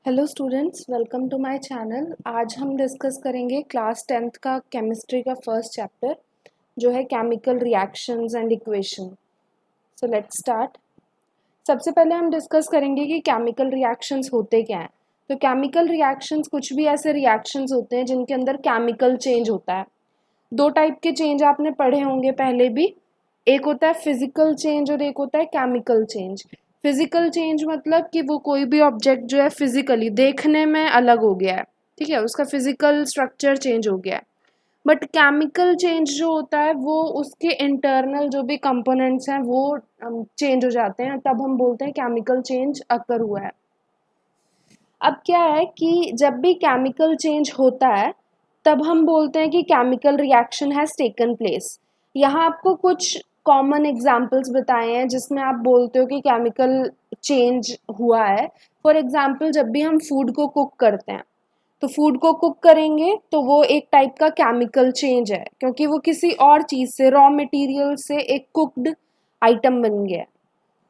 Hello students, welcome to my channel. आज हम discuss करेंगे क्लास 10th का केमिस्ट्री का फर्स्ट चैप्टर जो है chemical reactions and equation. So let's start. सबसे पहले हम डिस्कस करेंगे कि केमिकल रिएक्शंस होते क्या हैं। तो केमिकल रिएक्शंस कुछ भी ऐसे रिएक्शंस होते हैं जिनके अंदर केमिकल चेंज होता है। दो टाइप के चेंज आपने पढ़े होंगे पहले भी, एक होता है फिजिकल चेंज और एक होता है केमिकल चेंज। फिजिकल चेंज मतलब कि वो कोई भी ऑब्जेक्ट जो है फिजिकली देखने में अलग हो गया है, ठीक है, उसका फिजिकल स्ट्रक्चर चेंज हो गया है। बट केमिकल चेंज जो होता है वो उसके इंटरनल जो भी कंपोनेंट्स हैं वो चेंज हो जाते हैं, तब हम बोलते हैं केमिकल चेंज अकर हुआ है। अब क्या है कि जब भी केमिकल चेंज होता है तब हम बोलते हैं कि chemical reaction has taken place. यहाँ आपको कुछ कॉमन एग्जांपल्स बताए हैं जिसमें आप बोलते हो कि केमिकल चेंज हुआ है। फॉर एग्जांपल, जब भी हम फूड को कुक करते हैं तो फूड को कुक करेंगे तो वो एक टाइप का केमिकल चेंज है, क्योंकि वो किसी और चीज़ से, रॉ मटेरियल से एक कुक्ड आइटम बन गया है।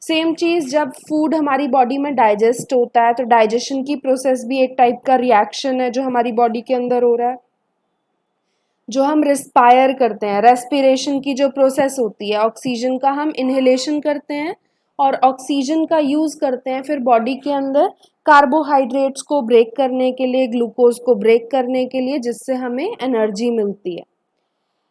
सेम चीज़ जब फूड हमारी बॉडी में डाइजेस्ट होता है तो डाइजेशन की प्रोसेस भी एक टाइप का रिएक्शन है जो हमारी बॉडी के अंदर हो रहा है। जो हम रिस्पायर करते हैं, रेस्पिरेशन की जो प्रोसेस होती है, ऑक्सीजन का हम इनहेलेशन करते हैं और ऑक्सीजन का यूज़ करते हैं फिर बॉडी के अंदर कार्बोहाइड्रेट्स को ब्रेक करने के लिए, ग्लूकोज को ब्रेक करने के लिए, जिससे हमें एनर्जी मिलती है।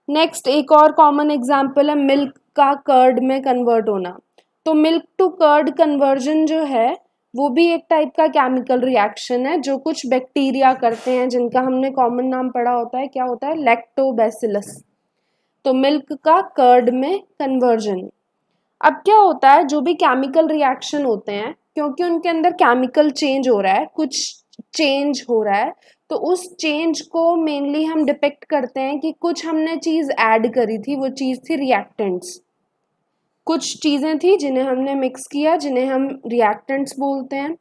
नेक्स्ट एक और कॉमन एग्जाम्पल है मिल्क का कर्ड में कन्वर्ट होना। तो मिल्क टू कर्ड कन्वर्जन जो है वो भी एक टाइप का केमिकल रिएक्शन है जो कुछ बैक्टीरिया करते हैं, जिनका हमने कॉमन नाम पढ़ा होता है, क्या होता है, लैक्टोबैसिलस। तो मिल्क का कर्ड में कन्वर्जन। अब क्या होता है, जो भी केमिकल रिएक्शन होते हैं क्योंकि उनके अंदर केमिकल चेंज हो रहा है, कुछ चेंज हो रहा है, तो उस चेंज को मेनली हम डिपेक्ट करते हैं कि कुछ हमने चीज़ ऐड करी थी, वो चीज़ थी रिएक्टेंट्स। कुछ चीज़ें थी जिन्हें हमने मिक्स किया, जिन्हें हम रिएक्टेंट्स बोलते हैं।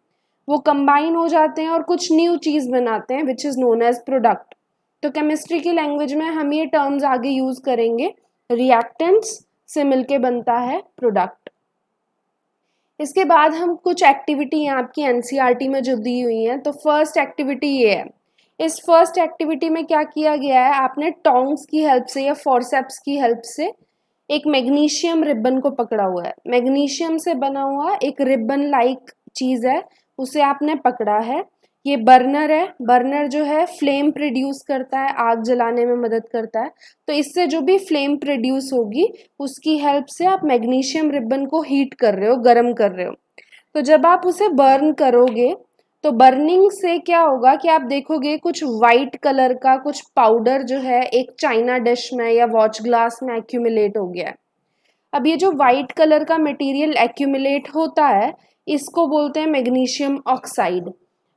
वो कंबाइन हो जाते हैं और कुछ न्यू चीज़ बनाते हैं which is known as product. तो केमिस्ट्री की लैंग्वेज में हम ये टर्म्स आगे यूज़ करेंगे। रिएक्टेंट्स से मिलके बनता है प्रोडक्ट। इसके बाद हम कुछ एक्टिविटी आपकी एनसीईआरटी में जो दी हुई हैं, तो फर्स्ट एक्टिविटी ये है। इस फर्स्ट एक्टिविटी में क्या किया गया है, आपने टोंग्स की हेल्प से या फोर्सेप्स की हेल्प से एक मैग्नीशियम रिबन को पकड़ा हुआ है। मैग्नीशियम से बना हुआ एक रिबन लाइक चीज़ है, उसे आपने पकड़ा है। ये बर्नर है, बर्नर जो है फ्लेम प्रोड्यूस करता है, आग जलाने में मदद करता है। तो इससे जो भी फ्लेम प्रोड्यूस होगी उसकी हेल्प से आप मैग्नीशियम रिबन को हीट कर रहे हो, गर्म कर रहे हो। तो जब आप उसे बर्न करोगे तो बर्निंग से क्या होगा कि आप देखोगे कुछ वाइट कलर का कुछ पाउडर जो है एक चाइना डिश में या वॉच ग्लास में एक्यूमुलेट हो गया है। अब ये जो वाइट कलर का मटेरियल एक्यूमुलेट होता है इसको बोलते हैं मैग्नीशियम ऑक्साइड।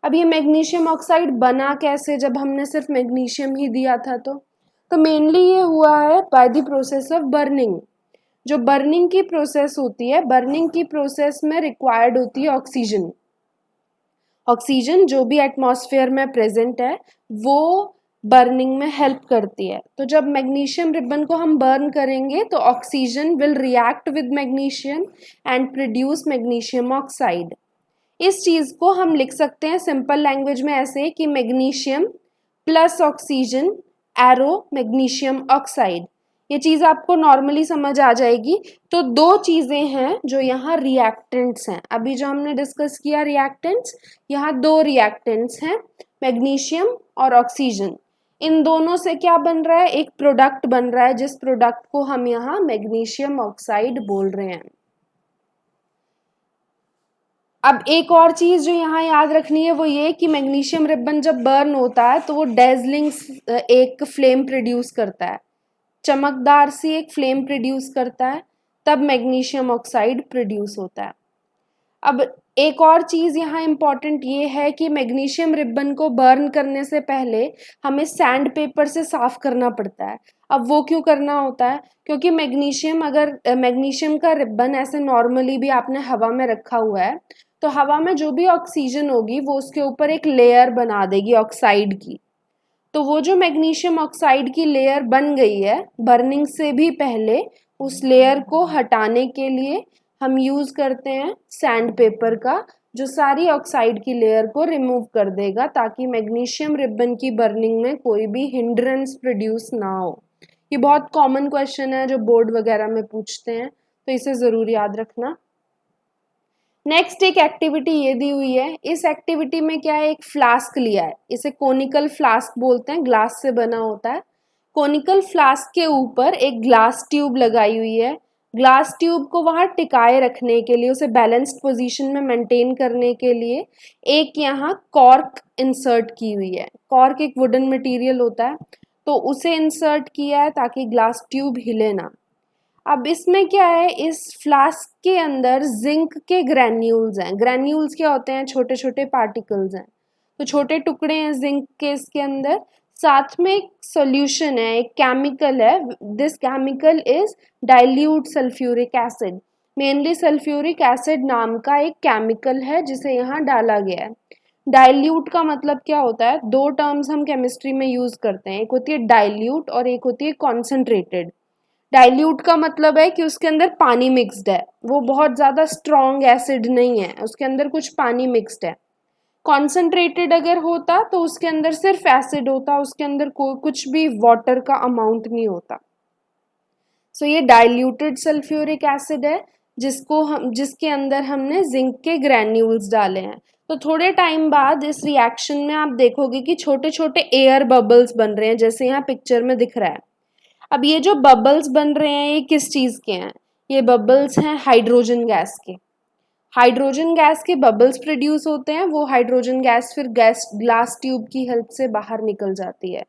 अब ये मैग्नीशियम ऑक्साइड बना कैसे जब हमने सिर्फ मैग्नीशियम ही दिया था? तो मेनली ये हुआ है by the process of burning. जो बर्निंग की प्रोसेस होती है, बर्निंग की प्रोसेस में रिक्वायर्ड होती है ऑक्सीजन। ऑक्सीजन जो भी एटमॉस्फेयर में प्रेजेंट है वो बर्निंग में हेल्प करती है। तो जब मैग्नीशियम रिबन को हम बर्न करेंगे तो oxygen will react with magnesium and produce magnesium oxide. इस चीज़ को हम लिख सकते हैं सिंपल लैंग्वेज में ऐसे कि magnesium plus oxygen arrow magnesium oxide. ये चीज़ आपको नॉर्मली समझ आ जाएगी। तो दो चीज़ें हैं जो यहाँ रिएक्टेंट्स हैं। अभी जो हमने डिस्कस किया रिएक्टेंट्स, यहाँ दो रिएक्टेंट्स हैं, मैग्नीशियम और ऑक्सीजन। इन दोनों से क्या बन रहा है, एक प्रोडक्ट बन रहा है, जिस प्रोडक्ट को हम यहाँ मैग्नीशियम ऑक्साइड बोल रहे हैं। अब एक और चीज़ जो यहाँ याद रखनी है वो ये कि मैग्नीशियम रिबन जब बर्न होता है तो वो डेजलिंग एक फ्लेम प्रोड्यूस करता है, चमकदार सी एक फ्लेम प्रोड्यूस करता है, तब मैग्नीशियम ऑक्साइड प्रोड्यूस होता है। अब एक और चीज़ यहाँ इम्पॉर्टेंट ये है कि मैग्नीशियम रिबन को बर्न करने से पहले हमें सैंड पेपर से साफ करना पड़ता है। अब वो क्यों करना होता है? क्योंकि मैग्नीशियम, अगर मैग्नीशियम का रिबन ऐसे नॉर्मली भी आपने हवा में रखा हुआ है तो हवा में जो भी ऑक्सीजन होगी वो उसके ऊपर एक लेयर बना देगी ऑक्साइड की। तो वो जो मैग्नीशियम ऑक्साइड की लेयर बन गई है बर्निंग से भी पहले, उस लेयर को हटाने के लिए हम यूज़ करते हैं सैंड पेपर का, जो सारी ऑक्साइड की लेयर को रिमूव कर देगा ताकि मैग्नीशियम रिबन की बर्निंग में कोई भी हिंड्रेंस प्रोड्यूस ना हो। ये बहुत कॉमन क्वेश्चन है जो बोर्ड वगैरह में पूछते हैं, तो इसे ज़रूर याद रखना। नेक्स्ट एक एक्टिविटी ये दी हुई है। इस एक्टिविटी में क्या है, एक फ्लास्क लिया है, इसे कोनिकल फ्लास्क बोलते हैं, ग्लास से बना होता है। कोनिकल फ्लास्क के ऊपर एक ग्लास ट्यूब लगाई हुई है। ग्लास ट्यूब को वहाँ टिकाए रखने के लिए, उसे बैलेंस्ड पोजीशन में मेंटेन करने के लिए एक यहाँ कॉर्क इंसर्ट की हुई है। कॉर्क एक वुडन मटेरियल होता है, तो उसे इंसर्ट किया है ताकि ग्लास ट्यूब हिले ना। अब इसमें क्या है, इस फ्लास्क के अंदर जिंक के ग्रैन्यूल्स हैं। ग्रैन्यूल्स क्या होते हैं, छोटे छोटे पार्टिकल्स हैं, तो छोटे टुकड़े हैं जिंक के इसके अंदर। साथ में एक सॉल्यूशन है, एक केमिकल है। This chemical is dilute sulphuric acid. Mainly sulphuric acid नाम का एक केमिकल है जिसे यहाँ डाला गया है। डाइल्यूट का मतलब क्या होता है, दो टर्म्स हम केमिस्ट्री में यूज करते हैं, एक होती है डाइल्यूट और एक होती है कॉन्सेंट्रेटेड। डाइल्यूट का मतलब है कि उसके अंदर पानी मिक्स्ड है, वो बहुत ज़्यादा स्ट्रॉन्ग एसिड नहीं है, उसके अंदर कुछ पानी मिक्स्ड है। कॉन्सेंट्रेटेड अगर होता तो उसके अंदर सिर्फ एसिड होता, उसके अंदर कुछ भी वाटर का अमाउंट नहीं होता। सो ये डाइल्यूटेड सल्फ्यूरिक एसिड है जिसके अंदर हमने जिंक के ग्रैन्यूल्स डाले हैं। तो थोड़े टाइम बाद इस रिएक्शन में आप देखोगे कि छोटे छोटे एयर बबल्स बन रहे हैं, जैसे यहाँ पिक्चर में दिख रहा है। अब ये जो बबल्स बन रहे हैं ये किस चीज़ के हैं, ये बबल्स हैं हाइड्रोजन गैस के। हाइड्रोजन गैस के बबल्स प्रोड्यूस होते हैं, वो हाइड्रोजन गैस फिर ग्लास ट्यूब की हेल्प से बाहर निकल जाती है।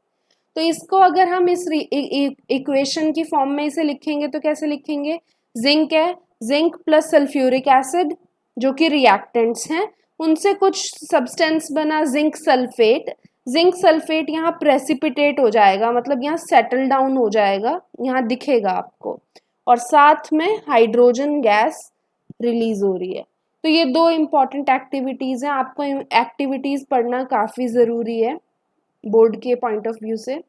तो इसको अगर हम इस इक्वेशन की फॉर्म में इसे लिखेंगे तो कैसे लिखेंगे, जिंक है, जिंक प्लस सल्फ्यूरिक एसिड जो कि रिएक्टेंट्स हैं, उनसे कुछ सब्सटेंस बना जिंक सल्फेट। जिंक सल्फेट यहाँ प्रेसिपिटेट हो जाएगा, मतलब यहाँ सेटल डाउन हो जाएगा, यहाँ दिखेगा आपको, और साथ में हाइड्रोजन गैस रिलीज हो रही है। तो ये दो इम्पॉर्टेंट एक्टिविटीज़ हैं, आपको एक्टिविटीज़ पढ़ना काफ़ी ज़रूरी है बोर्ड के पॉइंट ऑफ व्यू से।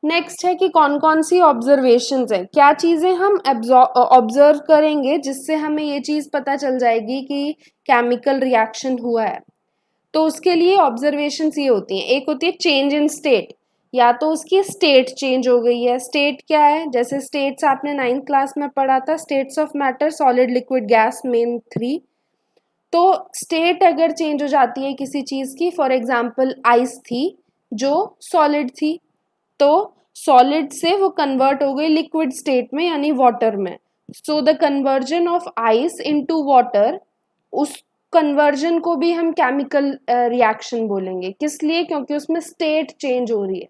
नेक्स्ट है कि कौन कौन सी ऑब्जर्वेशंस है, क्या चीज़ें हम ऑब्जर्व करेंगे जिससे हमें ये चीज़ पता चल जाएगी कि केमिकल रिएक्शन हुआ है। तो उसके लिए ऑब्जर्वेशंस ये होती हैं, एक होती है चेंज इन स्टेट, या तो उसकी स्टेट चेंज हो गई है। स्टेट क्या है, जैसे स्टेट्स आपने 9th क्लास में पढ़ा था, states of matter, solid, liquid, gas, main 3। तो स्टेट अगर चेंज हो जाती है किसी चीज़ की, फॉर एग्जाम्पल आइस थी जो सॉलिड थी, तो सॉलिड से वो कन्वर्ट हो गई लिक्विड स्टेट में यानी वाटर में। So the conversion of ice into water, उस कन्वर्जन को भी हम केमिकल रिएक्शन बोलेंगे। किस लिए, क्योंकि उसमें स्टेट चेंज हो रही है।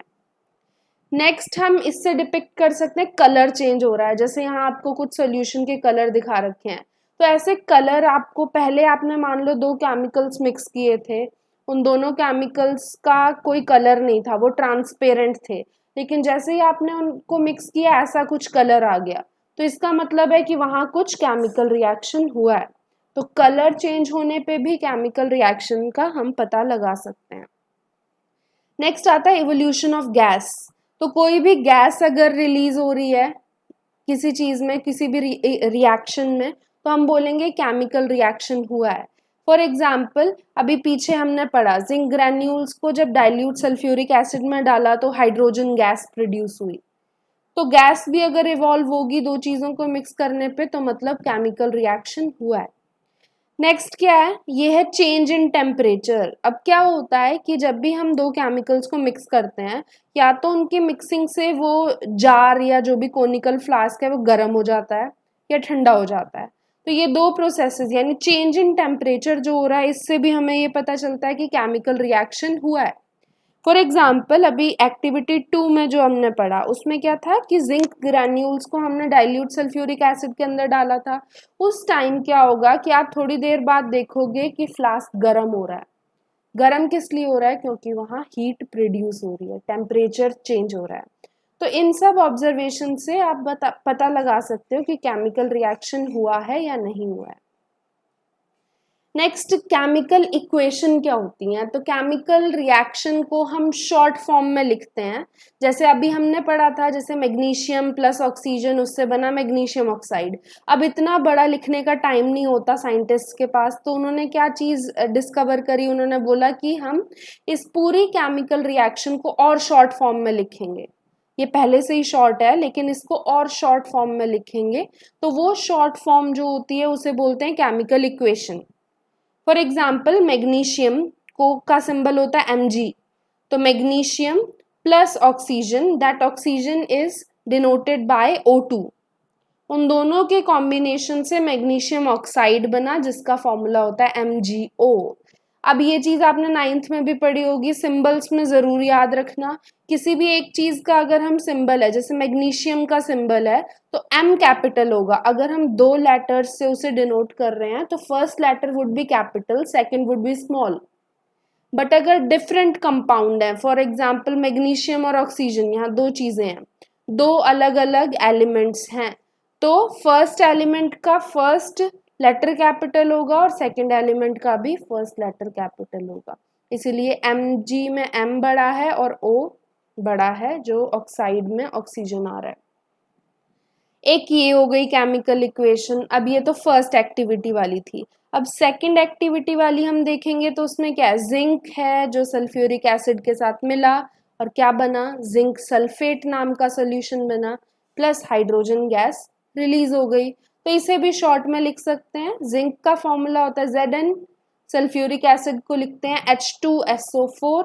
नेक्स्ट हम इससे डिपिक्ट कर सकते हैं कलर चेंज हो रहा है, जैसे यहाँ आपको कुछ सोल्यूशन के कलर दिखा रखे हैं, तो ऐसे कलर आपको, पहले आपने मान लो दो केमिकल्स मिक्स किए थे, उन दोनों केमिकल्स का कोई कलर नहीं था, वो ट्रांसपेरेंट थे, लेकिन जैसे ही आपने उनको मिक्स किया ऐसा कुछ कलर आ गया, तो इसका मतलब है कि वहाँ कुछ केमिकल रिएक्शन हुआ है। तो कलर चेंज होने पे भी केमिकल रिएक्शन का हम पता लगा सकते हैं। नेक्स्ट आता है इवोल्यूशन ऑफ गैस। तो कोई भी गैस अगर रिलीज हो रही है किसी चीज़ में, किसी भी रिएक्शन में, तो हम बोलेंगे केमिकल रिएक्शन हुआ है। फॉर एग्जाम्पल अभी पीछे हमने पढ़ा, जिंक ग्रैन्यूल्स को जब डाइल्यूट सल्फ्यूरिक एसिड में डाला तो हाइड्रोजन गैस प्रोड्यूस हुई। तो गैस भी अगर इवॉल्व होगी दो चीज़ों को मिक्स करने पे, तो मतलब केमिकल रिएक्शन हुआ है। नेक्स्ट क्या है, ये है चेंज इन टेम्परेचर। अब क्या होता है कि जब भी हम दो केमिकल्स को मिक्स करते हैं, या तो उनकी मिक्सिंग से वो जार या जो भी कोनिकल फ्लास्क है वो गर्म हो जाता है या ठंडा हो जाता है। तो ये दो प्रोसेसेस यानी चेंज इन टेम्परेचर जो हो रहा है, इससे भी हमें ये पता चलता है कि केमिकल रिएक्शन हुआ है। फॉर एग्जाम्पल अभी एक्टिविटी 2 में जो हमने पढ़ा उसमें क्या था कि जिंक ग्रैन्यूल्स को हमने डाइल्यूट सल्फ्यूरिक एसिड के अंदर डाला था। उस टाइम क्या होगा कि आप थोड़ी देर बाद देखोगे कि फ्लास्क गर्म हो रहा है। गर्म किस लिए हो रहा है, क्योंकि वहाँ हीट प्रोड्यूस हो रही है, टेम्परेचर चेंज हो रहा है। तो इन सब ऑब्जर्वेशन से आप पता लगा सकते हो कि केमिकल रिएक्शन हुआ है या नहीं हुआ है। नेक्स्ट केमिकल इक्वेशन क्या होती हैं? तो केमिकल रिएक्शन को हम शॉर्ट फॉर्म में लिखते हैं, जैसे अभी हमने पढ़ा था, जैसे मैग्नीशियम प्लस ऑक्सीजन, उससे बना मैग्नीशियम ऑक्साइड। अब इतना बड़ा लिखने का टाइम नहीं होता साइंटिस्ट के पास, तो उन्होंने क्या चीज़ डिस्कवर करी, उन्होंने बोला कि हम इस पूरी केमिकल रिएक्शन को और शॉर्ट फॉर्म में लिखेंगे। ये पहले से ही शॉर्ट है लेकिन इसको और शॉर्ट फॉर्म में लिखेंगे, तो वो शॉर्ट फॉर्म जो होती है उसे बोलते हैं chemical equation. For example magnesium को का सिंबल होता है Mg, तो magnesium plus oxygen, that oxygen is denoted by O2, उन दोनों के कॉम्बिनेशन से मैग्नीशियम ऑक्साइड बना जिसका फॉर्मूला होता है MgO। अब ये चीज आपने 9th में भी पढ़ी होगी, सिंबल्स में जरूर याद रखना। किसी भी एक चीज का अगर हम सिंबल है, जैसे मैग्नीशियम का सिंबल है तो M कैपिटल होगा, अगर हम 2 लेटर्स से उसे डिनोट कर रहे हैं तो first letter would be capital, second would be small. But अगर डिफरेंट कंपाउंड है, फॉर एग्जाम्पल मैग्नीशियम और ऑक्सीजन, यहाँ 2 चीजें हैं, 2 अलग अलग एलिमेंट्स हैं, तो फर्स्ट एलिमेंट का फर्स्ट लेटर कैपिटल होगा और सेकंड एलिमेंट का भी फर्स्ट लेटर कैपिटल होगा, इसीलिए Mg में M बड़ा है और O बड़ा है, जो ऑक्साइड में ऑक्सीजन आ रहा है। एक ये हो गई केमिकल इक्वेशन। अब ये तो फर्स्ट एक्टिविटी वाली थी। अब सेकंड एक्टिविटी वाली हम देखेंगे तो उसमें क्या है, जिंक है जो सल्फ्यूरिक एसिड के साथ मिला और क्या बना, जिंक सल्फेट नाम का सोल्यूशन बना, प्लस हाइड्रोजन गैस रिलीज हो गई। तो इसे भी शॉर्ट में लिख सकते हैं, जिंक का फॉर्मूला होता है Zn, सल्फ्यूरिक एसिड को लिखते हैं H2SO4,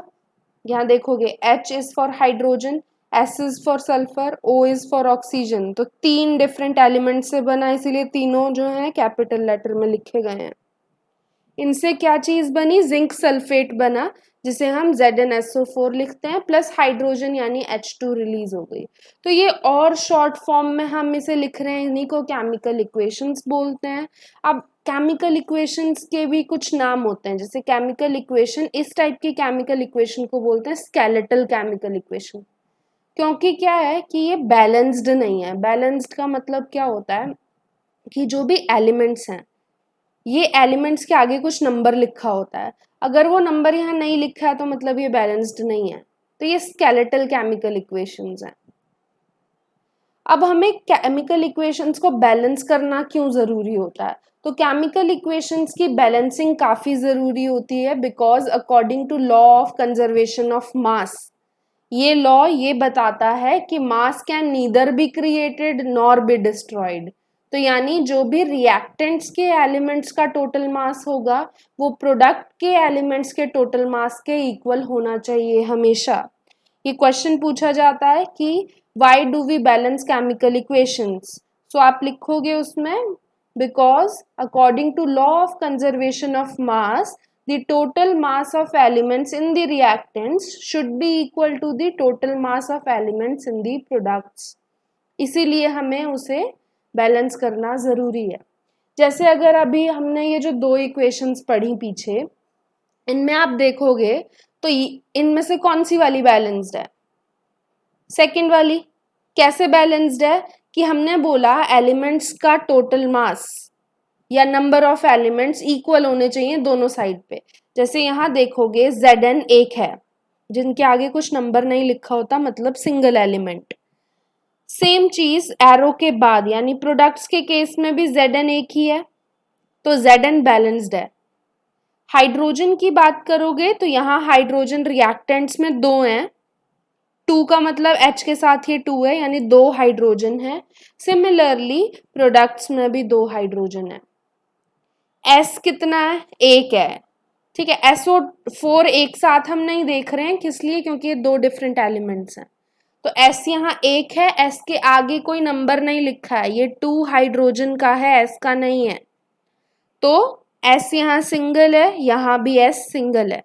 यहाँ देखोगे H is for hydrogen, S is for sulphur, O is for oxygen, तो 3 डिफरेंट एलिमेंट से बना, इसीलिए तीनों जो है कैपिटल लेटर में लिखे गए हैं। इनसे क्या चीज बनी, जिंक सल्फेट बना जिसे हम ZnSO4 लिखते हैं, प्लस हाइड्रोजन यानी H2 रिलीज हो गई। तो ये और शॉर्ट फॉर्म में हम इसे लिख रहे हैं, इन्हीं को केमिकल इक्वेशंस बोलते हैं। अब केमिकल इक्वेशंस के भी कुछ नाम होते हैं, जैसे केमिकल इक्वेशन, इस टाइप की केमिकल इक्वेशन को बोलते हैं स्केलेटल केमिकल इक्वेशन, क्योंकि क्या है कि ये बैलेंस्ड नहीं है। बैलेंस्ड का मतलब क्या होता है कि जो भी एलिमेंट्स हैं, ये एलिमेंट्स के आगे कुछ नंबर लिखा होता है, अगर वो नंबर यहाँ नहीं लिखा है तो मतलब ये बैलेंस्ड नहीं है, तो ये स्केलेटल केमिकल इक्वेशंस हैं। अब हमें केमिकल इक्वेशंस को बैलेंस करना क्यों ज़रूरी होता है, तो केमिकल इक्वेशंस की बैलेंसिंग काफ़ी ज़रूरी होती है, because according to law of conservation of mass, ये लॉ ये बताता है कि mass can neither be created nor be destroyed. तो यानी जो भी रिएक्टेंट्स के एलिमेंट्स का टोटल मास होगा वो प्रोडक्ट के एलिमेंट्स के टोटल मास के इक्वल होना चाहिए हमेशा। ये क्वेश्चन पूछा जाता है कि why do we balance chemical equations, so आप लिखोगे उसमें because according to law of conservation of mass the total mass of elements in the reactants should be equal to the total mass of elements in the products, इसीलिए हमें उसे balance करना ज़रूरी है। जैसे अगर अभी हमने ये जो 2 इक्वेशंस पढ़ी पीछे, इनमें आप देखोगे तो इनमें से कौन सी वाली बैलेंस्ड है, सेकंड वाली। कैसे बैलेंस्ड है कि हमने बोला एलिमेंट्स का टोटल मास या नंबर ऑफ एलिमेंट्स इक्वल होने चाहिए दोनों साइड पे। जैसे यहाँ देखोगे Zn एक है जिनके आगे कुछ नंबर नहीं लिखा होता, मतलब सिंगल एलिमेंट। सेम चीज एरो के बाद यानी प्रोडक्ट्स के केस में भी Zn एक ही है, तो Zn बैलेंस्ड है। हाइड्रोजन की बात करोगे तो यहाँ हाइड्रोजन रिएक्टेंट्स में 2 हैं, 2 का मतलब H के साथ ये 2 है यानी 2 हाइड्रोजन है। सिमिलरली प्रोडक्ट्स में भी 2 हाइड्रोजन है। S कितना है, 1 है, ठीक है। SO4 एक साथ हम नहीं देख रहे हैं, किस लिए, क्योंकि ये 2 डिफरेंट एलिमेंट्स हैं, तो S यहाँ 1 है, S के आगे कोई नंबर नहीं लिखा है, ये 2 हाइड्रोजन का है, S का नहीं है, तो S यहाँ सिंगल है, यहाँ भी S सिंगल है।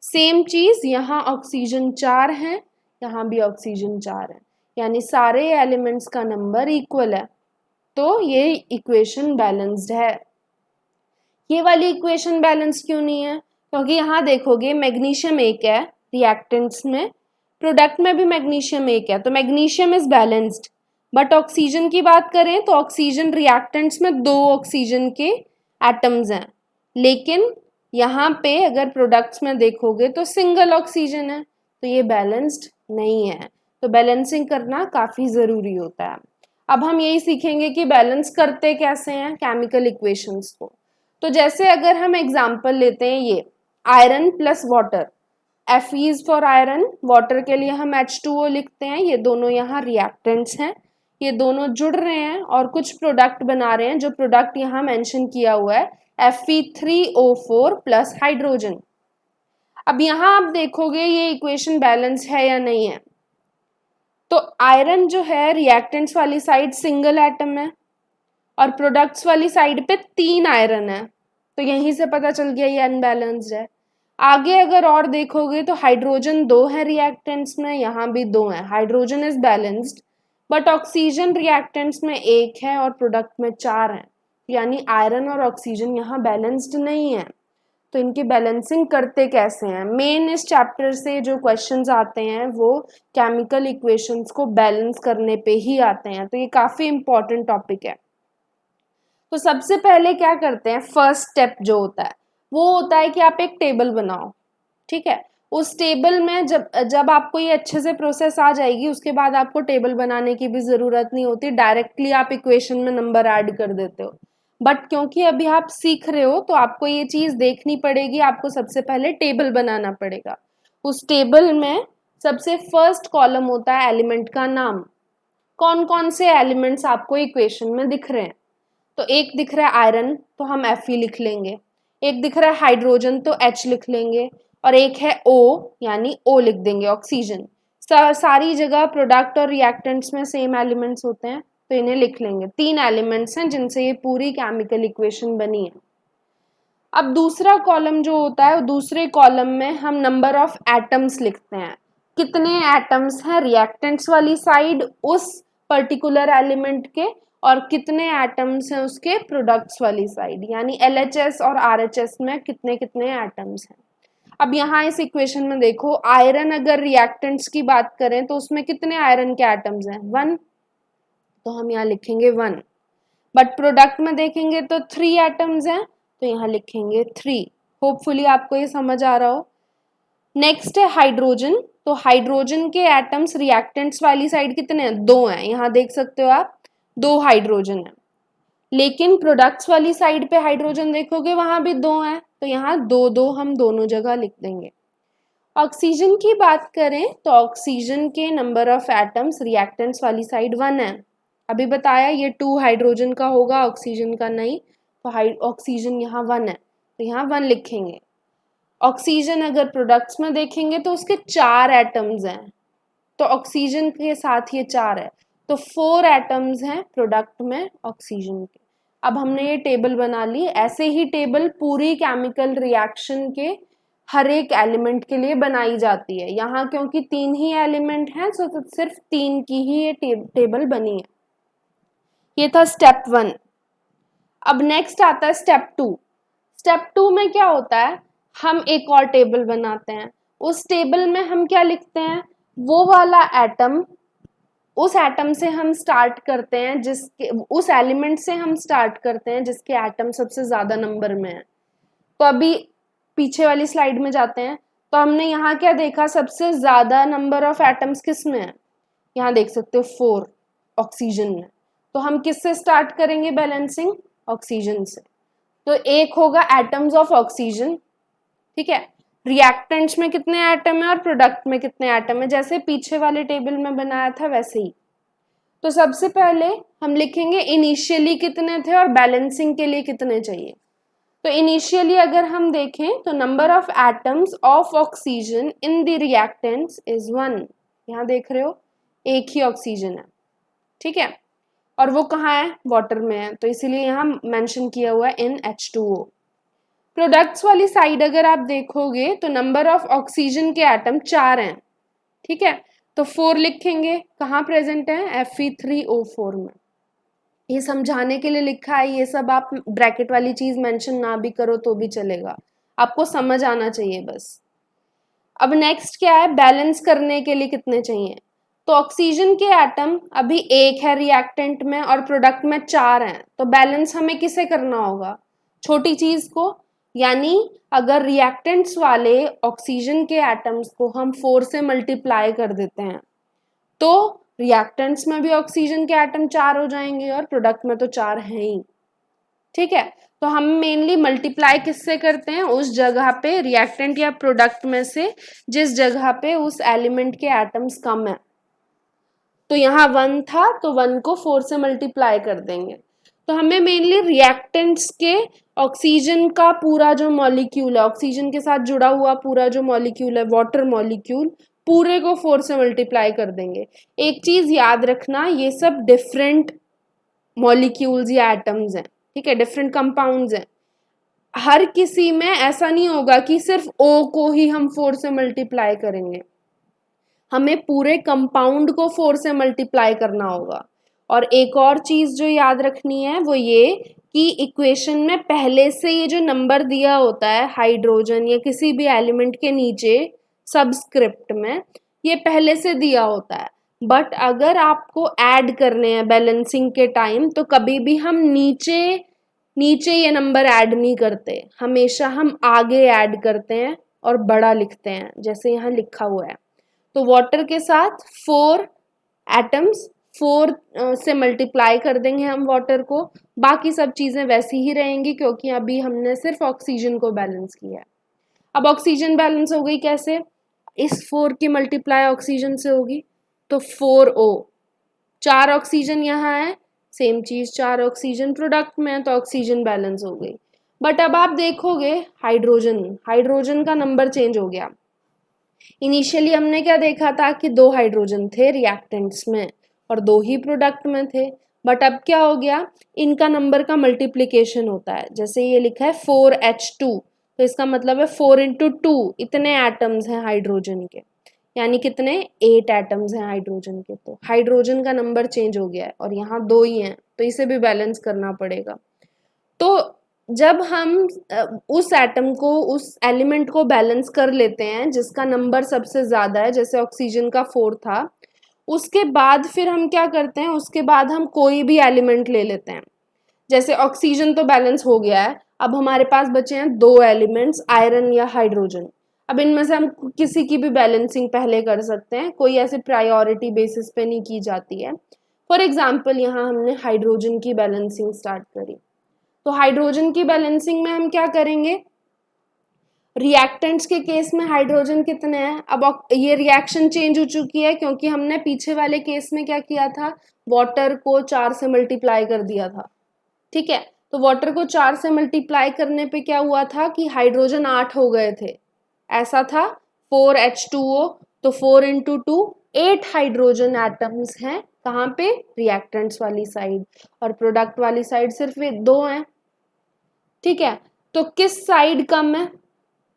सेम चीज यहाँ ऑक्सीजन 4 है, यहाँ भी ऑक्सीजन 4 है, यानी सारे एलिमेंट्स का नंबर इक्वल है, तो ये इक्वेशन बैलेंस्ड है। ये वाली इक्वेशन बैलेंस क्यों नहीं है, क्योंकि यहाँ देखोगे मैग्नीशियम 1 है रिएक्टेंट्स में, प्रोडक्ट में भी मैग्नीशियम 1 है, तो magnesium is balanced. But oxygen की बात करें तो ऑक्सीजन रिएक्टेंट्स में 2 ऑक्सीजन के एटम्स हैं, लेकिन यहाँ पे अगर प्रोडक्ट्स में देखोगे तो सिंगल ऑक्सीजन है, तो ये बैलेंस्ड नहीं है। तो बैलेंसिंग करना काफ़ी ज़रूरी होता है। अब हम यही सीखेंगे कि बैलेंस करते कैसे हैं केमिकल इक्वेशंस को। तो जैसे अगर हम एग्जांपल लेते हैं ये iron plus water, F is for iron, water के लिए हम H2O लिखते हैं, ये दोनों यहाँ रिएक्टेंट्स हैं, ये दोनों जुड़ रहे हैं और कुछ प्रोडक्ट बना रहे हैं, जो प्रोडक्ट यहाँ मेंशन किया हुआ है Fe3O4 प्लस हाइड्रोजन। अब यहाँ आप देखोगे ये इक्वेशन बैलेंस है या नहीं है। तो आयरन जो है रिएक्टेंट्स वाली साइड सिंगल एटम है और प्रोडक्ट्स वाली साइड पे 3 आयरन है, तो यहीं से पता चल गया ये अनबैलेंस्ड है। आगे अगर और देखोगे तो हाइड्रोजन 2 है रिएक्टेंट्स में, यहाँ भी 2 है, hydrogen is balanced, but oxygen reactants में 1 है और प्रोडक्ट में 4 है, यानी आयरन और ऑक्सीजन यहाँ बैलेंस्ड नहीं है। तो इनकी बैलेंसिंग करते कैसे हैं, मेन इस चैप्टर से जो क्वेश्चंस आते हैं वो केमिकल इक्वेशंस को बैलेंस करने पे ही आते हैं, तो ये काफ़ी इंपॉर्टेंट टॉपिक है। तो सबसे पहले क्या करते हैं, फर्स्ट स्टेप जो होता है वो होता है कि आप एक टेबल बनाओ, ठीक है। उस टेबल में जब आपको ये अच्छे से प्रोसेस आ जाएगी, उसके बाद आपको टेबल बनाने की भी ज़रूरत नहीं होती, डायरेक्टली आप इक्वेशन में नंबर ऐड कर देते हो। बट क्योंकि अभी आप सीख रहे हो तो आपको ये चीज़ देखनी पड़ेगी, आपको सबसे पहले टेबल बनाना पड़ेगा। उस टेबल में सबसे फर्स्ट कॉलम होता है एलिमेंट का नाम, कौन कौन से एलिमेंट्स आपको इक्वेशन में दिख रहे हैं। तो एक दिख रहा है आयरन, तो हम Fe लिख लेंगे, एक दिख रहा है हाइड्रोजन तो H लिख लेंगे, और एक है O यानी O लिख देंगे, ऑक्सीजन। सारी जगह प्रोडक्ट और रिएक्टेंट्स में सेम एलिमेंट्स होते हैं, तो इन्हें लिख लेंगे। 3 एलिमेंट्स हैं जिनसे ये पूरी केमिकल इक्वेशन बनी है। अब दूसरा कॉलम जो होता है, दूसरे कॉलम में हम नंबर ऑफ एटम्स लिखते हैं, कितने एटम्स हैं रिएक्टेंट्स वाली साइड उस पर्टिकुलर एलिमेंट के, और कितने एटम्स हैं उसके प्रोडक्ट्स वाली साइड, यानी LHS और RHS में कितने कितने एटम्स हैं। अब यहाँ इस इक्वेशन में देखो, आयरन अगर रिएक्टेंट्स की बात करें तो उसमें कितने आयरन के एटम्स हैं, 1, तो हम यहाँ लिखेंगे 1। बट प्रोडक्ट में देखेंगे तो 3 एटम्स हैं, तो यहाँ लिखेंगे 3। होपफुली आपको ये समझ आ रहा हो। नेक्स्ट है हाइड्रोजन, तो हाइड्रोजन के एटम्स रिएक्टेंट्स वाली साइड कितने हैं, 2 हैं, यहाँ देख सकते हो आप 2 हाइड्रोजन है। लेकिन प्रोडक्ट्स वाली साइड पे हाइड्रोजन देखोगे वहां भी 2 हैं, तो यहाँ 2 2 हम दोनों जगह लिख देंगे। ऑक्सीजन की बात करें तो ऑक्सीजन के नंबर ऑफ एटम्स रिएक्टेंट्स वाली साइड 1 है। अभी बताया ये 2 हाइड्रोजन का होगा, ऑक्सीजन का नहीं, तो ऑक्सीजन यहाँ 1 है, तो यहाँ 1 लिखेंगे। ऑक्सीजन अगर प्रोडक्ट्स में देखेंगे तो उसके 4 एटम्स हैं, तो ऑक्सीजन के साथ ये 4 है, तो 4 एटम्स हैं प्रोडक्ट में ऑक्सीजन के। अब हमने ये टेबल बना ली, ऐसे ही टेबल पूरी केमिकल रिएक्शन के हर एक एलिमेंट के लिए बनाई जाती है। यहाँ क्योंकि 3 ही एलिमेंट हैं तो सिर्फ 3 की ही ये टेबल बनी है। ये था स्टेप 1। अब नेक्स्ट आता है स्टेप 2। स्टेप 2 में क्या होता है, हम एक और टेबल बनाते हैं। उस टेबल में हम क्या लिखते हैं, वो वाला एटम, उस एटम से हम स्टार्ट करते हैं जिसके, उस एलिमेंट से हम स्टार्ट करते हैं जिसके एटम सबसे ज़्यादा नंबर में है। तो अभी पीछे वाली स्लाइड में जाते हैं, तो हमने यहाँ क्या देखा, सबसे ज़्यादा नंबर ऑफ एटम्स किस में है, यहाँ देख सकते हो 4 ऑक्सीजन में। तो हम किससे स्टार्ट करेंगे बैलेंसिंग, ऑक्सीजन से। तो एक होगा एटम्स ऑफ ऑक्सीजन, ठीक है, रिएक्टेंट्स में कितने एटम है और प्रोडक्ट में कितने एटम है, जैसे पीछे वाले टेबल में बनाया था वैसे ही। तो सबसे पहले हम लिखेंगे इनिशियली कितने थे और बैलेंसिंग के लिए कितने चाहिए। तो इनिशियली अगर हम देखें तो number of atoms of oxygen in the reactants is 1। यहाँ देख रहे हो एक ही ऑक्सीजन है, ठीक है, और वो कहाँ है, वाटर में है, तो इसीलिए यहाँ मेंशन किया हुआ है इन H2O। प्रोडक्ट्स वाली साइड अगर आप देखोगे तो नंबर ऑफ ऑक्सीजन के एटम 4 हैं, ठीक है, तो 4 लिखेंगे, कहाँ प्रेजेंट है, Fe3O4 में। ये समझाने के लिए लिखा है, ये सब आप ब्रैकेट वाली चीज मेंशन ना भी करो तो भी चलेगा, आपको समझ आना चाहिए बस। अब नेक्स्ट क्या है, बैलेंस करने के लिए कितने चाहिए, तो ऑक्सीजन के एटम अभी 1 है रिएक्टेंट में और प्रोडक्ट में 4 हैं, तो बैलेंस हमें किसे करना होगा, छोटी चीज को, यानी अगर रिएक्टेंट्स वाले ऑक्सीजन के एटम्स को हम 4 से मल्टीप्लाई कर देते हैं तो रिएक्टेंट्स में भी ऑक्सीजन के एटम 4 हो जाएंगे और प्रोडक्ट में तो 4 हैं ही। ठीक है, तो हम मेनली मल्टीप्लाई किससे करते हैं, उस जगह पे रिएक्टेंट या प्रोडक्ट में से जिस जगह पे उस एलिमेंट के एटम्स कम है। तो यहाँ 1 था तो 1 को 4 से मल्टीप्लाई कर देंगे। तो हमें मेनली रिएक्टेंट्स के ऑक्सीजन का पूरा जो मॉलिक्यूल है, ऑक्सीजन के साथ जुड़ा हुआ पूरा जो मॉलिक्यूल है, वाटर मॉलिक्यूल, पूरे को 4 से मल्टीप्लाई कर देंगे। एक चीज याद रखना, ये सब डिफरेंट मॉलिक्यूल्स या एटम्स हैं, ठीक है, डिफरेंट कंपाउंड्स हैं। हर किसी में ऐसा नहीं होगा कि सिर्फ O को ही हम 4 से मल्टीप्लाई करेंगे, हमें पूरे कंपाउंड को 4 से मल्टीप्लाई करना होगा। और एक और चीज जो याद रखनी है वो ये कि इक्वेशन में पहले से ये जो नंबर दिया होता है हाइड्रोजन या किसी भी एलिमेंट के नीचे सबस्क्रिप्ट में, ये पहले से दिया होता है। बट अगर आपको ऐड करने हैं बैलेंसिंग के टाइम तो कभी भी हम नीचे नीचे ये नंबर ऐड नहीं करते, हमेशा हम आगे ऐड करते हैं और बड़ा लिखते हैं जैसे यहाँ लिखा हुआ है। तो वाटर के साथ 4 एटम्स, 4 से मल्टीप्लाई कर देंगे हम वाटर को, बाकी सब चीज़ें वैसी ही रहेंगी क्योंकि अभी हमने सिर्फ ऑक्सीजन को बैलेंस किया है। अब ऑक्सीजन बैलेंस हो गई कैसे, इस 4 की मल्टीप्लाई ऑक्सीजन से होगी तो 4O, 4 ऑक्सीजन यहाँ है, सेम चीज़ 4 ऑक्सीजन प्रोडक्ट में है तो ऑक्सीजन बैलेंस हो गई। बट अब आप देखोगे हाइड्रोजन, हाइड्रोजन का नंबर चेंज हो गया। इनिशियली हमने क्या देखा था कि 2 हाइड्रोजन थे रिएक्टेंट्स में और 2 ही प्रोडक्ट में थे। बट अब क्या हो गया, इनका नंबर का मल्टीप्लिकेशन होता है। जैसे ये लिखा है 4H2 तो इसका मतलब है 4 इंटू 2, इतने एटम्स हैं हाइड्रोजन के, यानी कितने 8 एटम्स हैं हाइड्रोजन के। तो हाइड्रोजन का नंबर चेंज हो गया है और यहाँ 2 ही हैं तो इसे भी बैलेंस करना पड़ेगा। तो जब हम उस एटम को, उस एलिमेंट को बैलेंस कर लेते हैं जिसका नंबर सबसे ज़्यादा है, जैसे ऑक्सीजन का 4 था, उसके बाद फिर हम क्या करते हैं, उसके बाद हम कोई भी एलिमेंट ले लेते हैं। जैसे ऑक्सीजन तो बैलेंस हो गया है, अब हमारे पास बचे हैं 2 एलिमेंट्स, आयरन या हाइड्रोजन। अब इनमें से हम किसी की भी बैलेंसिंग पहले कर सकते हैं, कोई ऐसे प्रायोरिटी बेसिस पे नहीं की जाती है। फॉर एग्जाम्पल यहाँ हमने हाइड्रोजन की बैलेंसिंग स्टार्ट करी, तो हाइड्रोजन की बैलेंसिंग में हम क्या करेंगे, रिएक्टेंट्स के केस में हाइड्रोजन कितने हैं। अब ये रिएक्शन चेंज हो चुकी है क्योंकि हमने पीछे वाले केस में क्या किया था, वाटर को 4 से मल्टीप्लाई कर दिया था। ठीक है, तो वाटर को 4 से मल्टीप्लाई करने पे क्या हुआ था कि हाइड्रोजन 8 हो गए थे, ऐसा था 4H2O, तो 4 इंटू 2 8 हाइड्रोजन एटम्स हैं कहाँ पे, रिएक्टेंट्स वाली साइड, और प्रोडक्ट वाली साइड सिर्फ 2 हैं। ठीक है, तो किस साइड कम है,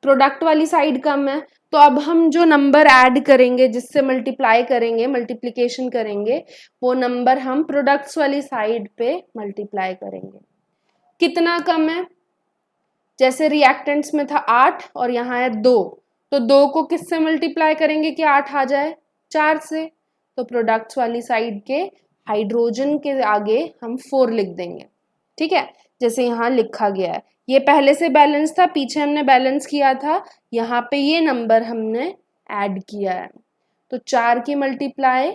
प्रोडक्ट वाली साइड कम है, तो अब हम जो नंबर ऐड करेंगे, जिससे मल्टीप्लाई करेंगे, मल्टीप्लिकेशन करेंगे, वो नंबर हम प्रोडक्ट्स वाली साइड पे मल्टीप्लाई करेंगे। कितना कम है, जैसे रिएक्टेंट्स में था 8 और यहाँ है 2, तो 2 को किससे मल्टीप्लाई करेंगे कि 8 आ जाए, 4 से। तो प्रोडक्ट्स वाली साइड के हाइड्रोजन के आगे हम 4 लिख देंगे। ठीक है, जैसे यहाँ लिखा गया है, ये पहले से बैलेंस था, पीछे हमने बैलेंस किया था, यहाँ पे ये नंबर हमने ऐड किया है, तो 4 की मल्टीप्लाई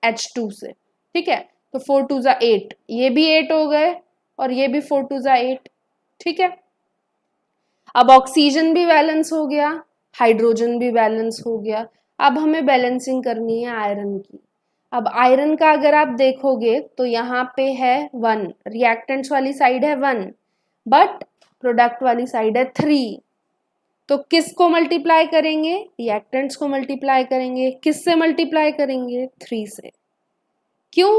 H2 से। ठीक है, तो 4 2 जा 8, ये भी 8 हो गए और ये भी 4 2 जा 8। ठीक है, अब ऑक्सीजन भी बैलेंस हो गया, हाइड्रोजन भी बैलेंस हो गया। अब हमें बैलेंसिंग करनी है आयरन की। अब आयरन का अगर आप देखोगे तो यहाँ पे है 1, रिएक्टेंट्स वाली साइड है 1, बट प्रोडक्ट वाली साइड है 3। तो किसको मल्टीप्लाई करेंगे, रिएक्टेंट्स को मल्टीप्लाई करेंगे, किससे मल्टीप्लाई करेंगे, 3 से। क्यों,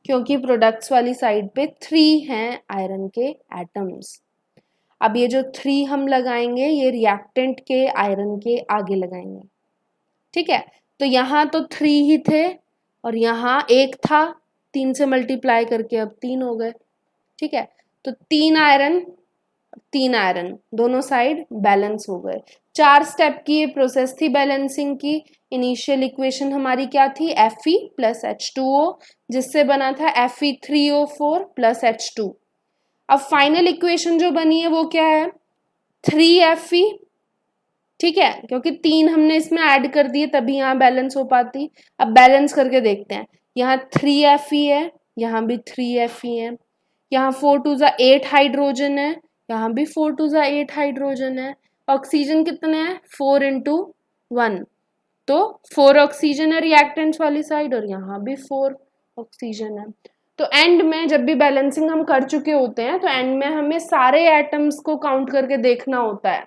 क्योंकि प्रोडक्ट्स वाली साइड पे 3 हैं आयरन के एटम्स। अब ये जो 3 हम लगाएंगे ये रिएक्टेंट के आयरन के आगे लगाएंगे। ठीक है, तो यहाँ तो 3 ही थे और यहाँ 1 था, 3 से मल्टीप्लाई करके अब 3 हो गए। ठीक है, तो 3 आयरन 3 आयरन दोनों साइड बैलेंस हो गए। 4 स्टेप की ये प्रोसेस थी बैलेंसिंग की। इनिशियल इक्वेशन हमारी क्या थी, Fe प्लस H2O, जिससे बना था Fe3O4 प्लस H2। अब फाइनल इक्वेशन जो बनी है वो क्या है, 3Fe, ठीक है, क्योंकि 3 हमने इसमें ऐड कर दिए तभी यहाँ बैलेंस हो पाती। अब बैलेंस करके देखते हैं, यहाँ 3Fe है, यहाँ भी 3Fe है, यहाँ 4 2 8 हाइड्रोजन है, यहाँ भी 4 2 8 हाइड्रोजन है। ऑक्सीजन कितने हैं, 4 × 1, तो 4 ऑक्सीजन है रिएक्टेंट्स वाली साइड और यहाँ भी 4 ऑक्सीजन है। तो एंड में जब भी बैलेंसिंग हम कर चुके होते हैं तो एंड में हमें सारे एटम्स को काउंट करके देखना होता है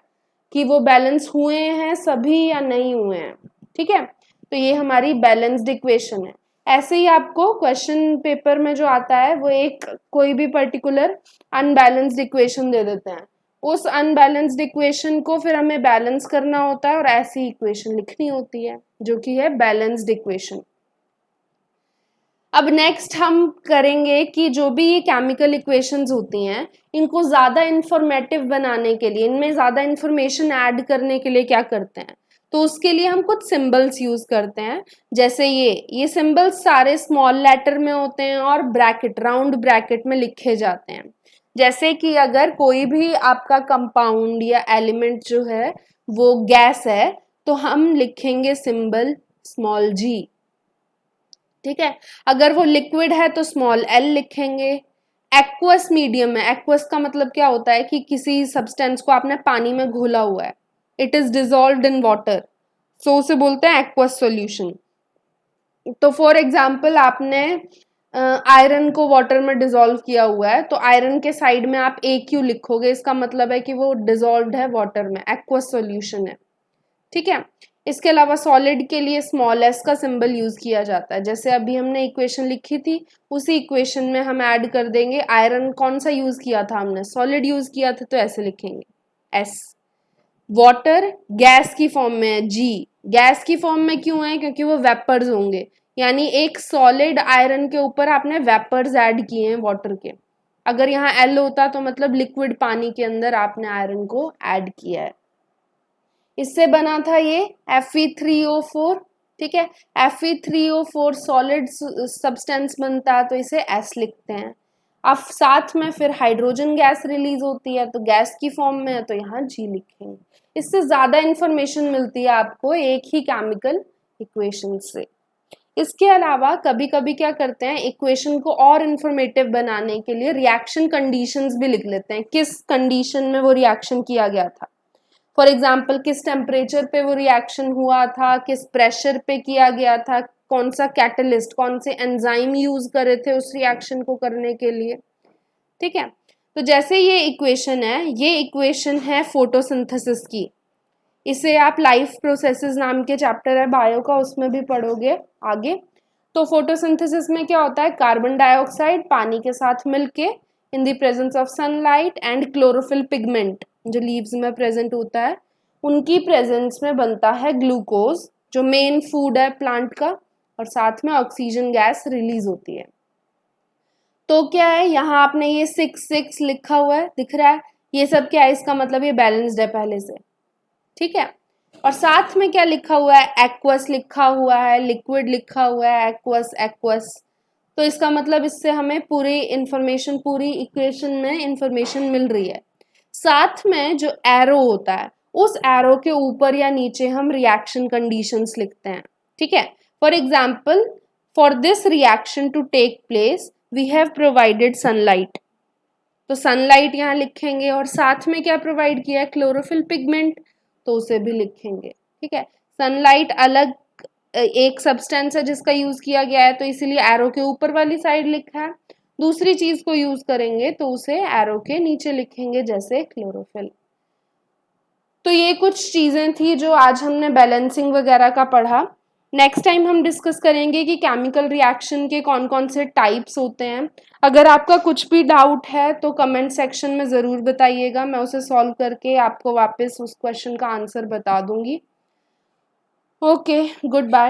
कि वो बैलेंस हुए हैं सभी या नहीं हुए हैं, ठीक है। तो ये हमारी बैलेंस्ड इक्वेशन है। ऐसे ही आपको क्वेश्चन पेपर में जो आता है वो एक कोई भी पर्टिकुलर अनबैलेंस्ड इक्वेशन दे देते हैं, उस अनबैलेंस्ड इक्वेशन को फिर हमें बैलेंस करना होता है और ऐसी इक्वेशन लिखनी होती है जो कि है बैलेंस्ड इक्वेशन। अब नेक्स्ट हम करेंगे कि जो भी ये केमिकल इक्वेशंस होती हैं इनको ज़्यादा इंफॉर्मेटिव बनाने के लिए, इनमें ज़्यादा इंफॉर्मेशन ऐड करने के लिए क्या करते हैं, तो उसके लिए हम कुछ सिंबल्स यूज करते हैं। जैसे ये सिंबल्स सारे स्मॉल लेटर में होते हैं और ब्रैकेट, राउंड ब्रैकेट में लिखे जाते हैं। जैसे कि अगर कोई भी आपका कंपाउंड या एलिमेंट जो है वो गैस है तो हम लिखेंगे सिंबल स्मॉल g, ठीक है। अगर वो लिक्विड है तो स्मॉल l लिखेंगे। एक्वस मीडियम है, एक्वस का मतलब क्या होता है कि किसी सब्सटेंस को आपने पानी में घोला हुआ है, it is dissolved in water, so उसे बोलते हैं एक्वस सॉल्यूशन। तो फॉर एग्जाम्पल आपने आयरन को वाटर में डिजोल्व किया हुआ है तो आयरन के साइड में आप AQ लिखोगे, इसका मतलब है कि वो डिजोल्व्ड है वाटर में, एक्वस सॉल्यूशन है, ठीक है। इसके अलावा सॉलिड के लिए स्मॉल s का सिंबल यूज किया जाता है। जैसे अभी हमने इक्वेशन लिखी थी उसी इक्वेशन में हम ऐड कर देंगे आयरन, कौन सा यूज किया था हमने, सॉलिड यूज किया था, तो ऐसे लिखेंगे s। वाटर गैस की फॉर्म में है g, गैस की फॉर्म में क्यों है, क्योंकि वो वेपर्स होंगे, यानी एक सॉलिड आयरन के ऊपर आपने वेपर्स ऐड किए हैं वाटर के। अगर यहाँ L होता तो मतलब लिक्विड पानी के अंदर आपने आयरन को ऐड किया है। इससे बना था ये Fe3O4, ठीक है। Fe3O4 सॉलिड सब्सटेंस बनता है तो इसे S लिखते हैं। अब साथ में फिर हाइड्रोजन गैस रिलीज होती है तो गैस की फॉर्म में है तो यहाँ G लिखेंगे। इससे ज्यादा इंफॉर्मेशन मिलती है आपको एक ही केमिकल इक्वेशन से। इसके अलावा कभी कभी क्या करते हैं, इक्वेशन को और इंफॉर्मेटिव बनाने के लिए रिएक्शन कंडीशंस भी लिख लेते हैं, किस कंडीशन में वो रिएक्शन किया गया था। फॉर एग्जाम्पल किस टेम्परेचर पे वो रिएक्शन हुआ था, किस प्रेशर पे किया गया था, कौन सा कैटलिस्ट, कौन से एंजाइम यूज करे थे उस रिएक्शन को करने के लिए, ठीक है। तो जैसे ये इक्वेशन है, ये इक्वेशन है फोटोसिंथेसिस की, इसे आप लाइफ प्रोसेसेस नाम के चैप्टर है बायो का, उसमें भी पढ़ोगे आगे। तो फोटोसिंथेसिस में क्या होता है, कार्बन डाइऑक्साइड पानी के साथ मिलके in the presence of sunlight and chlorophyll pigment जो लीव्स में प्रेजेंट होता है, उनकी प्रेजेंस में बनता है ग्लूकोज जो मेन फूड है प्लांट का, और साथ में ऑक्सीजन गैस रिलीज होती है। तो क्या है, यहाँ आपने ये 6 लिखा हुआ है, दिख रहा है, ये सब क्या है, इसका मतलब ये बैलेंस्ड है पहले से, ठीक है। और साथ में क्या लिखा हुआ है, एक्वस लिखा हुआ है, लिक्विड लिखा हुआ है, एक्वस एक्वस, तो इसका मतलब इससे हमें पूरी इंफॉर्मेशन, पूरी इक्वेशन में इंफॉर्मेशन मिल रही है। साथ में जो एरो होता है उस एरो के ऊपर या नीचे हम रिएक्शन कंडीशंस लिखते हैं, ठीक है। For example for this reaction to take place we have provided sunlight, तो सनलाइट यहाँ लिखेंगे, और साथ में क्या प्रोवाइड किया है, क्लोरोफिल पिगमेंट, तो उसे भी लिखेंगे, ठीक है। सनलाइट अलग एक सब्सटेंस है जिसका यूज किया गया है तो इसीलिए एरो के ऊपर वाली साइड लिखा है, दूसरी चीज को यूज करेंगे तो उसे एरो के नीचे लिखेंगे जैसे क्लोरोफिल। तो ये कुछ चीजें थी जो आज हमने बैलेंसिंग वगैरह का पढ़ा। नेक्स्ट टाइम हम डिस्कस करेंगे कि केमिकल रिएक्शन के कौन कौन से टाइप्स होते हैं। अगर आपका कुछ भी डाउट है तो कमेंट सेक्शन में ज़रूर बताइएगा, मैं उसे सॉल्व करके आपको वापस उस क्वेश्चन का आंसर बता दूंगी। Okay, good bye.